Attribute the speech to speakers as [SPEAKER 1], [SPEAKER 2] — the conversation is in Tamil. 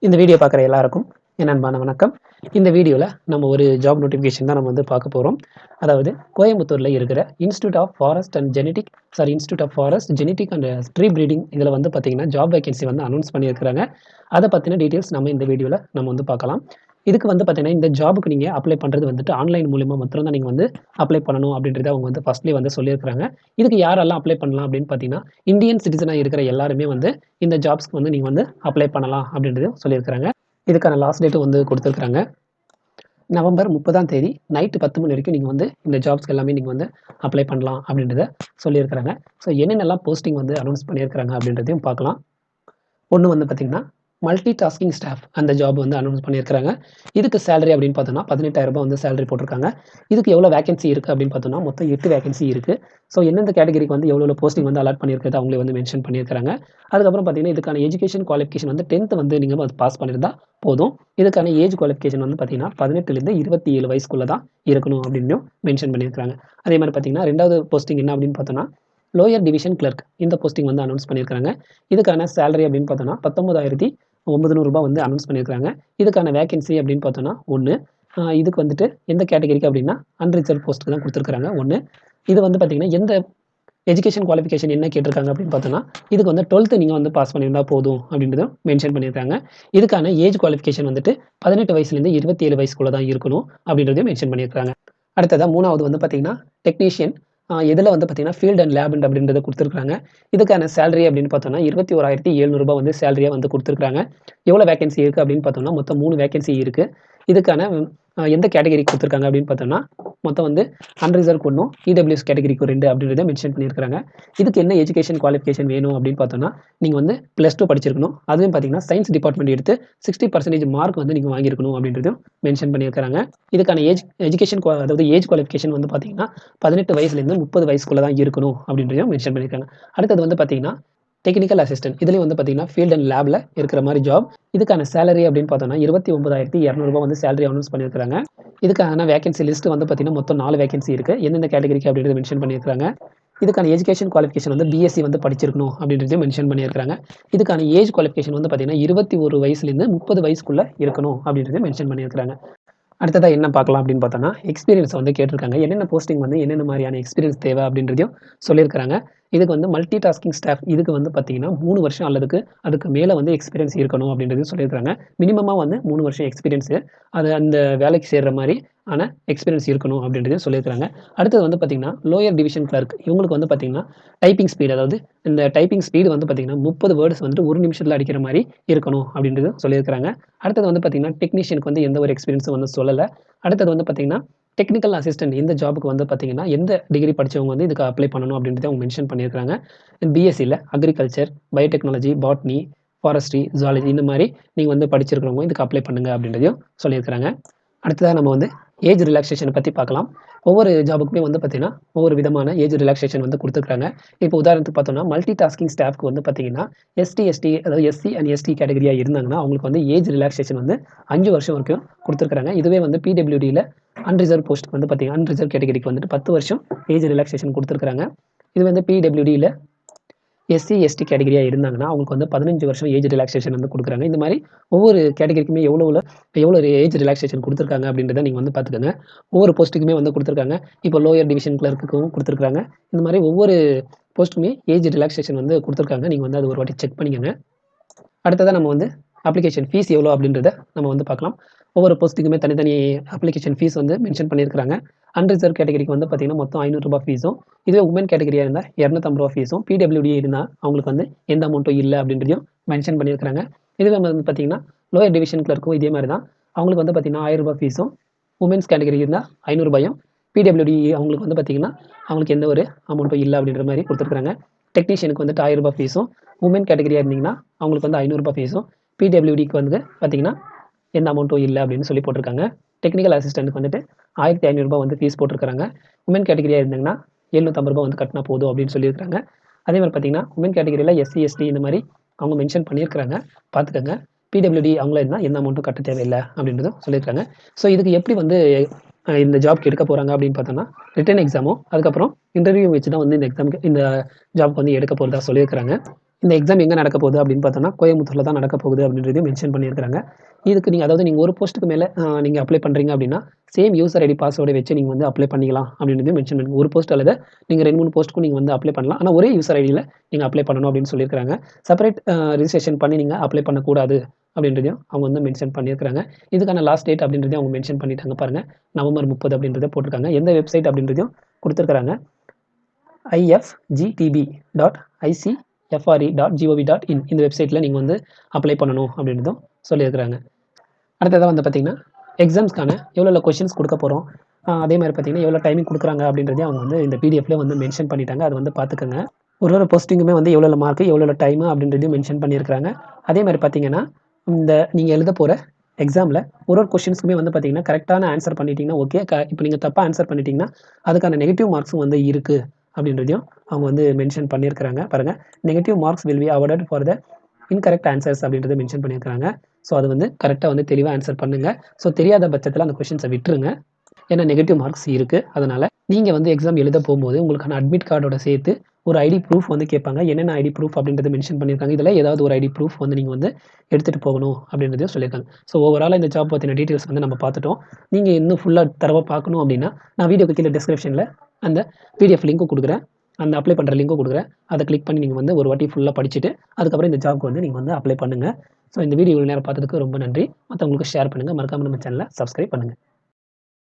[SPEAKER 1] இந்த வீடியோ பார்க்குற எல்லாருக்கும் என் அன்பான வணக்கம். இந்த வீடியோவில் நம்ம ஒரு ஜாப் நோட்டிஃபிகேஷன் தான் நம்ம வந்து பார்க்க போகிறோம். அதாவது கோயம்புத்தூரில் இருக்கிற institute of forest and institute of forest genetic and tree breeding இதில் வந்து பார்த்தீங்கன்னா ஜாப் வேகன்சி வந்து அனௌன்ஸ் பண்ணியிருக்கிறாங்க. அதை பற்றின டீட்டெயில்ஸ் நம்ம இந்த வீடியோவில் நம்ம வந்து பார்க்கலாம். இதுக்கு வந்து பார்த்தீங்கன்னா இந்த ஜாபுக்கு நீங்கள் அப்ளை பண்ணுறது வந்துட்டு ஆன்லைன் மூலிமா மாத்திரம் தான் நீங்கள் வந்து அப்ளை பண்ணணும் அப்படின்றத அவங்க வந்து ஃபர்ஸ்ட்லேயே வந்து சொல்லியிருக்கிறாங்க. இதுக்கு யாரெல்லாம் அப்ளை பண்ணலாம் அப்படின்னு பார்த்தீங்கன்னா இந்தியன் சிட்டிசனாக இருக்கிற எல்லாருமே வந்து இந்த ஜாப்ஸ்க்கு வந்து நீங்கள் வந்து அப்ளை பண்ணலாம் அப்படின்றது சொல்லியிருக்கிறாங்க. இதுக்கான லாஸ்ட் டேட்டும் வந்து கொடுத்துருக்குறாங்க. நவம்பர் 30ஆம் தேதி நைட்டு 10 மணி வரைக்கும் நீங்கள் வந்து இந்த ஜாப்ஸ்க்கு எல்லாமே நீங்கள் வந்து அப்ளை பண்ணலாம் அப்படின்றத சொல்லியிருக்கிறாங்க. ஸோ என்னென்னலாம் போஸ்டிங் வந்து அனௌன்ஸ் பண்ணியிருக்கிறாங்க அப்படின்றதையும் பார்க்கலாம். ஒன்று வந்து பார்த்தீங்கன்னா மல்டி டாஸ்கிங் ஸ்டாஃப் அந்த ஜாப் வந்து அனௌன்ஸ் பண்ணியிருக்கிறாங்க. இதுக்கு சேலரி அப்படின்னு பார்த்தோம்னா 18,000 வந்து சேலரி போட்டிருக்காங்க. இதுக்கு எவ்வளோ வேகன்சி இருக்குது அப்படின்னு பார்த்தோம்னா மொத்தம் 8 வேகன்சி இருக்குது. ஸோ எந்தெந்த கேட்டகரிக்கு வந்து எவ்வளோ போஸ்டிங் வந்து அலாட் பண்ணியிருக்கிறது அவங்களே வந்து மென்ஷன் பண்ணியிருக்கிறாங்க. அதுக்கப்புறம் பார்த்தீங்கன்னா இதுக்கான எஜுகேஷன் குவாலிஃபிகேஷன் வந்து 10th வந்து நீங்கள் பாஸ் பண்ணியிருந்தா போதும். இதுக்கான ஏஜ் குவாலிஃபிகேஷன் வந்து பார்த்தீங்கன்னா 18லேருந்து 27 வயசுக்குள்ள தான் இருக்கணும் அப்படின்னு மென்ஷன் பண்ணியிருக்கிறாங்க. அதே மாதிரி பார்த்தீங்கன்னா ரெண்டாவது போஸ்டிங் என்ன அப்படின்னு பார்த்தோம்னா லோயர் டிவிஷன் கிளர்க் இந்த போஸ்டிங் வந்து அனௌன்ஸ் பண்ணியிருக்காங்க. இதுக்கான சேலரி அப்படின்னு பார்த்தோம்னா 19,900 வந்து அனௌன்ஸ் பண்ணியிருக்காங்க. இதுக்கான வேகன்சி அப்படின்னு பார்த்தோம்னா 1. இதுக்கு வந்துட்டு எந்த கேட்டகரிக்கு அப்படின்னா அன்ரிசர்வ் போஸ்ட்டுக்கு தான் கொடுத்துருக்காங்க 1. இது வந்து பார்த்தீங்கன்னா எந்த எஜுகேஷன் குவாலிஃபிகேஷன் என்ன கேட்டிருக்காங்க அப்படின்னு பார்த்தோம்னா இதுக்கு வந்து 12th நீங்கள் வந்து பாஸ் பண்ணியிருந்தா போதும் அப்படின்றதும் மென்ஷன் பண்ணியிருக்காங்க. இதுக்கான ஏஜ் குவாலிஃபிகேஷன் வந்துட்டு 18 வயசுலேருந்து 27 வயசுக்குள்ள தான் இருக்கணும் அப்படின்றதையும் மென்ஷன் பண்ணியிருக்காங்க. அடுத்ததாக 3வது வந்து பார்த்தீங்கன்னா டெக்னீஷியன் இதில் வந்து பார்த்தீங்கன்னா ஃபீல்ட் அண்ட் லேப் அப்படின்றத கொடுத்துருக்காங்க. இதுக்கான சேலரி அப்படின்னு பார்த்தோம்னா 21,700 வந்து சேலரியாக வந்து கொடுத்துருக்காங்க. எவ்வளோ வேகன்சி இருக்குது அப்படின்னு பார்த்தோம்னா மொத்தம் 3 வேகன்சி இருக்குது. இதுக்கான எந்த கேட்டகரி கொடுத்துருக்காங்க அப்படின்னு பார்த்தோம்னா மொத்தம் வந்து அன்ரிசர்வ் ஒன்றும் இடபிள்யூஎஸ் கேட்டகரிக்கு 2 அப்படின்றத மென்ஷன் பண்ணியிருக்காங்க. இதுக்கு என்ன எஜுகேஷன் குவாலிஃபிகேஷன் வேணும் அப்படின்னு பார்த்தோம்னா நீங்கள் வந்து +2 படிச்சிருக்கணும். அதுவும் பார்த்தீங்கன்னா சயின்ஸ் டிபார்ட்மெண்ட் எடுத்து 60% மார்க் வந்து நீங்கள் வாங்கியிருக்கணும் அப்படின்றதும் மென்ஷன் பண்ணியிருக்காங்க. இதுக்கான எஜுகேஷன் அதாவது ஏஜ் குவாலிஃபிகேஷன் வந்து பார்த்தீங்கன்னா 18 வயசுலேருந்து 30 வயசுக்குள்ள தான் இருக்கணும் அப்படின்றதையும் மென்ஷன் பண்ணியிருக்காங்க. அடுத்தது வந்து பார்த்தீங்கன்னா டெக்னிக்கல் அசிஸ்டன்ட் இதுலேயும் வந்து பார்த்தீங்கன்னா ஃபீல்ட் அண்ட் லேபில் இருக்கிற மாதிரி ஜாப். இதுக்கான சேலரி அப்படின்னு பார்த்தோம்னா 29,200 வந்து சேலரி அனௌன்ஸ் பண்ணியிருக்காங்க. இதுக்கான வேகன்சி லிஸ்ட் வந்து பார்த்தீங்கன்னா மொத்தம் 4 வேகன்சி இருக்குது. எந்தெந்த கேட்டகரிக்கு அப்படின்றத மென்ஷன் பண்ணியிருக்காங்க. இதுக்கான எஜுகேஷன் குவாலிஃபிகேஷன் வந்து பிஎஸ்சி வந்து படிச்சிருக்கணும் அப்படின்றதையும் மென்ஷன் பண்ணியிருக்காங்க. இதுக்கான ஏஜ் குவாலிஃபிகேஷன் வந்து பார்த்தீங்கன்னா 21 வயசுலேருந்து 30 வயசுக்குள்ள இருக்கணும் அப்படின்றதையும் மென்ஷன் பண்ணியிருக்காங்க. அடுத்ததாக என்ன பார்க்கலாம் அப்படின்னு பார்த்தோன்னா எக்ஸ்பீரியன்ஸ் வந்து கேட்டிருக்காங்க. என்னென்ன போஸ்டிங் வந்து என்னென்ன மாதிரியான எக்ஸ்பீரியன்ஸ் தேவை அப்படின்றதையும் சொல்லியிருக்காங்க. இதுக்கு வந்து மல்டி டாஸ்கிங் ஸ்டாஃப் இதுக்கு வந்து பார்த்தீங்கன்னா 3 வருஷம் அல்லதுக்கு அதுக்கு மேலே வந்து எக்ஸ்பீரியன்ஸ் இருக்கணும் அப்படின்றதையும் சொல்லியிருக்காங்க. மினிமமாக வந்து 3 வருஷம் எக்ஸ்பீரியன்ஸு அது அந்த வேலைக்கு சேர்கிற மாதிரி ஆனால் எக்ஸ்பீரியன்ஸ் இருக்கணும் அப்படின்றதையும் சொல்லியிருக்காங்க. அடுத்தது வந்து பார்த்தீங்கன்னா லோயர் டிவிஷன் கிளர்க் இவங்களுக்கு வந்து பார்த்தீங்கன்னா டைப்பிங் ஸ்பீடு அதாவது இந்த டைப்பிங் ஸ்பீடு வந்து பார்த்தீங்கன்னா 30 வேர்ட்ஸ் வந்துட்டு ஒரு நிமிஷத்தில் அடிக்கிற மாதிரி இருக்கணும் அப்படின்றது சொல்லியிருக்காங்க. அடுத்தது வந்து பார்த்தீங்கன்னா டெக்னீஷியனுக்கு வந்து எந்த ஒரு எக்ஸ்பீரியன்ஸும் வந்து சொல்லலை. அடுத்தது வந்து பார்த்தீங்கன்னா டெக்னிக்கல் அசிஸ்டன்ட் இந்த ஜாபுக்கு வந்து பார்த்தீங்கன்னா எந்த டிகிரி படித்தவங்க வந்து இதுக்கு அப்ளை பண்ணணும் அப்படின்றத அவங்க மென்ஷன் பண்ணியிருக்காங்க. பிஎஸ்சியில் agriculture, biotechnology, botany, forestry, zoology இந்த மாதிரி நீங்கள் வந்து படிச்சிருக்கிறவங்க இதுக்கு அப்ளை பண்ணுங்க அப்படின்றதையும் சொல்லியிருக்கிறாங்க. அடுத்ததாக நம்ம வந்து ஏஜ் ரிலாக்ஸேஷனை பற்றி பார்க்கலாம். ஒவ்வொரு ஜாபுக்குமே வந்து பார்த்தீங்கன்னா ஒவ்வொரு விதமான ஏஜ் ரிலாக்ஸேஷன் வந்து கொடுத்துருக்காங்க. இப்போ உதாரணத்துக்கு பார்த்தோம்னா மல்டி டாஸ்கிங் ஸ்டாஃப்க்கு வந்து பார்த்தீங்கன்னா எஸ்டி அதாவது எஸ்சி அண்ட் எஸ்டி கேட்டகரியாக இருந்தாங்கன்னா அவங்களுக்கு வந்து ஏஜ் ரிலாக்ஸேஷன் வந்து 5 வருஷம் வரைக்கும் கொடுத்துருக்காங்க. இதுவே வந்து பிடபிள்யூடியில் அன்ரிசர்வ் போஸ்ட்டுக்கு வந்து பார்த்தீங்கன்னா அன்ரிசர்வ் கேட்டகரிக்கு வந்துட்டு 10 வருஷம் ஏஜ் ரிலாக்ஸேஷன் கொடுத்துருக்காங்க. இது வந்து பிடபிள்யூடியில் எஸ்சி எஸ்டி கேட்டகரியாக இருந்தாங்கன்னா அவங்களுக்கு வந்து 15 வருஷம் ஏஜ் ரிலாக்ஸேஷன் வந்து கொடுக்குறாங்க. இந்த மாதிரி ஒவ்வொரு கேட்டகரிக்குமே எவ்வளோ ஏஜ் ரிலாக்ஸேஷன் கொடுத்துருக்காங்க அப்படின்றத நீங்கள் வந்து பார்த்துக்கோங்க. ஒவ்வொரு போஸ்ட்டுக்குமே வந்து கொடுத்துருக்காங்க. இப்போ லோயர் டிவிஷன் கிளர்க்குக்கும் கொடுத்துருக்காங்க. இந்த மாதிரி ஒவ்வொரு போஸ்ட்டுமே ஏஜ் ரிலாக்ஸேஷன் வந்து கொடுத்துருக்காங்க. நீங்கள் வந்து அது ஒரு வாட்டி செக் பண்ணிக்கோங்க. அடுத்ததாக நம்ம வந்து அப்ளிகேஷன் ஃபீஸ் எவ்வளோ அப்படின்றத நம்ம வந்து பார்க்கலாம். ஒவ்வொரு போஸ்ட்டுக்குமே தனித்தனி அப்ளிகேஷன் ஃபீஸ் வந்து மென்ஷன் பண்ணியிருக்காங்க. அன்ரிசர்வ் கேட்டகரிக்கு வந்து பார்த்தீங்கன்னா மொத்தம் ₹500 ஃபீஸும், இதுவே உமன் கேட்டகரியாக இருந்தால் ₹250 ஃபீஸும், பிடபிள்யூடி இருந்தால் அவங்களுக்கு வந்து எந்த அமௌண்ட்டும் இல்லை அப்படின்றதையும் மென்ஷன் பண்ணியிருக்காங்க. இதுவே வந்து பார்த்தீங்கன்னா லோயர் டிவிஷன் கிளர்க்கும் இதே மாதிரி தான். அவங்களுக்கு வந்து பார்த்தீங்கன்னா ₹1000 ஃபீஸும், உமன்ஸ் கேட்டகரி இருந்தால் ₹500, பிடபிள்யூடி அவங்களுக்கு வந்து பார்த்தீங்கன்னா அவங்களுக்கு எந்த ஒரு அமௌண்ட்டும் இல்லை அப்படின்ற மாதிரி கொடுத்துருக்காங்க. டெக்னீஷியனுக்கு வந்துட்டு ₹1000 ஃபீஸும், உமன் கேட்டகரியாக இருந்தீங்கன்னா அவங்களுக்கு வந்து ₹500 ஃபீஸும், பிடபிள்யூடிக்கு வந்து பார்த்தீங்கன்னா எந்த அமௌண்ட்டும் இல்லை அப்படின்னு சொல்லி போட்டிருக்காங்க. டெக்னிக்கல் அசிஸ்டன்ட்டுக்கு வந்துட்டு ₹1,500 வந்து ஃபீஸ் போட்டிருக்காங்க. உமன் கேட்டகரியாக இருந்தாங்கன்னா ₹750 வந்து கட்டினா போதும் அப்படின்னு சொல்லியிருக்காங்க. அதே மாதிரி பார்த்தீங்கன்னா உமன் கேட்டகரியில் எஸ்சி எஸ்டி இந்த மாதிரி அவங்க மென்ஷன் பண்ணியிருக்கிறாங்க. பார்த்துக்கோங்க. பிடபிள்யூடி அவங்கள இருந்தால் எந்த அமௌண்ட்டும் கட்ட தேவையில்லை அப்படின்றதும் சொல்லியிருக்காங்க. ஸோ இதுக்கு எப்படி வந்து இந்த ஜாப்க்கு எடுக்க போகிறாங்க அப்படின்னு பார்த்தோன்னா ரிட்டன் எக்ஸாமும் அதுக்கப்புறம் இன்டர்வியூ வச்சு தான் வந்து இந்த ஜாப்க்கு வந்து எடுக்க போகிறதா சொல்லியிருக்கிறாங்க. இந்த எக்ஸாம் எங்கே நடக்க போகுது அப்படின்னு பார்த்தோம்னா கோயம்புத்தூரில் தான் நடக்க போகுது அப்படின்றதையும் மென்ஷன் பண்ணியிருக்காங்க. இதுக்கு நீங்கள் அதாவது நீங்கள் ஒரு போஸ்ட்டுக்கு மேலே நீங்கள் அப்ளை பண்ணுறீங்க அப்படின்னா சேம் யூசர் ஐடி பாஸ்வேர்டை வச்சு நீங்கள் வந்து அப்ளை பண்ணிக்கலாம் அப்படின்றதையும் மென்ஷன் பண்ணி ஒரு போஸ்ட் அல்லது நீங்கள் 2 3 போஸ்ட்டுக்கும் நீங்கள் வந்து அப்ளை பண்ணலாம். ஆனால் ஒரே யூசர் ஐடியில் நீங்கள் அப்ளை பண்ணணும் அப்படின்னு சொல்லியிருக்காங்க. செப்பரேட் ரிஜிஸ்ட்ரேஷன் பண்ணி நீங்கள் அப்ளை பண்ணக்கூடாது அப்படின்றதையும் அவங்க வந்து மென்ஷன் பண்ணியிருக்காங்க. இதுக்கான லாஸ்ட் டேட் அப்படின்றதையும் அவங்க மென்ஷன் பண்ணிட்டாங்க பாருங்கள். நவம்பர் 30 அப்படின்றத போட்டிருக்காங்க. எந்த வெப்சைட் அப்படின்றதையும் கொடுத்துருக்காங்க. ifgtb.icfre.gov.in இந்த வெப்சைட்டில் நீங்கள் வந்து அப்ளை பண்ணணும் அப்படின்றதும் சொல்லியிருக்கிறாங்க. அடுத்ததாக வந்து பார்த்திங்கன்னா எக்ஸாம்ஸ்க்கான எவ்வளோ கொஷின்ஸ் கொடுக்க போகிறோம், அதே மாதிரி பார்த்திங்கன்னா எவ்வளோ டைமிங் கொடுக்குறாங்க அப்படின்றதையும் அவங்க வந்து இந்த பிடிஎஃப்ல வந்து மென்ஷன் பண்ணிட்டாங்க. அது வந்து பார்த்துக்கோங்க. ஒரு போஸ்டிங்குமே வந்து எவ்வளோ மார்க்கு எவ்வளோ டைமு அப்படின்றதையும் மென்ஷன் பண்ணியிருக்கிறாங்க. அதே மாதிரி பார்த்திங்கன்னா இந்த நீங்கள் எழுத போகிற எக்ஸாமில் ஒரு கொஷின்ஸுக்குமே வந்து பார்த்திங்கன்னா கரெக்டான ஆன்சர் பண்ணிட்டீங்கன்னா ஓகே. இப்போ நீங்கள் தப்பாக ஆன்சர் பண்ணிட்டீங்கன்னா அதுக்கான நெகட்டிவ் மார்க்ஸும் வந்து இருக்குது அப்படின்றதையும் அவங்க வந்து மென்ஷன் பண்ணியிருக்கிறாங்க. பாருங்கள், negative marks will be awarded for the incorrect answers அப்படின்றத மென்ஷன் பண்ணியிருக்காங்க. ஸோ அது வந்து கரெக்டாக வந்து தெளிவாக ஆன்சர் பண்ணுங்கள். ஸோ தெரியாத பட்சத்தில் அந்த கொஷின்ஸை விட்டுருங்க. ஏன்னா நெகட்டிவ் மார்க்ஸ் இருக்குது. அதனால் நீங்கள் வந்து எக்ஸாம் எழுத போகும்போது உங்களுக்கான அட்மிட் கார்டோட சேர்த்து ஒரு ஐடி ப்ரூஃப் வந்து கேட்பாங்க. என்னென்ன ஐடி ப்ரூஃப் அப்படின்றத மென்ஷன் பண்ணியிருக்காங்க. இதில் ஏதாவது ஒரு ஐடி ப்ரூஃப் வந்து நீங்கள் வந்து எடுத்துகிட்டு போகணும் அப்படின்றதையும் சொல்லியிருக்காங்க. ஸோ ஓவரால் இந்த ஜாப் பற்றின டீட்டெயில்ஸ் வந்து நம்ம பார்த்துட்டோம். நீங்கள் இன்னும் ஃபுல்லாக தரவாக பார்க்கணும் அப்படின்னா நான் வீடியோக்கு கீழே டிஸ்கிரிப்ஷனில் அந்த பிடிஎஃப் லிங்க்கும் கொடுக்குறேன். அந்த அப்ளை பண்ணுற லிங்க்கும் கொடுக்குறேன். அதை கிளிக் பண்ணி நீங்கள் வந்து ஒரு வாட்டி ஃபுல்லாக படிச்சுட்டு அதுக்கப்புறம் இந்த ஜாப்க்கு வந்து நீங்கள் வந்து அப்ளை பண்ணுங்கள். ஸோ இந்த வீடியோ இவ்வளோ நேரம் பார்த்ததுக்கு ரொம்ப நன்றி. மற்றவங்களுக்கு ஷேர் பண்ணுங்கள். மறக்காமல் நம்ம சேனலை சப்ஸ்கிரைப் பண்ணுங்கள்.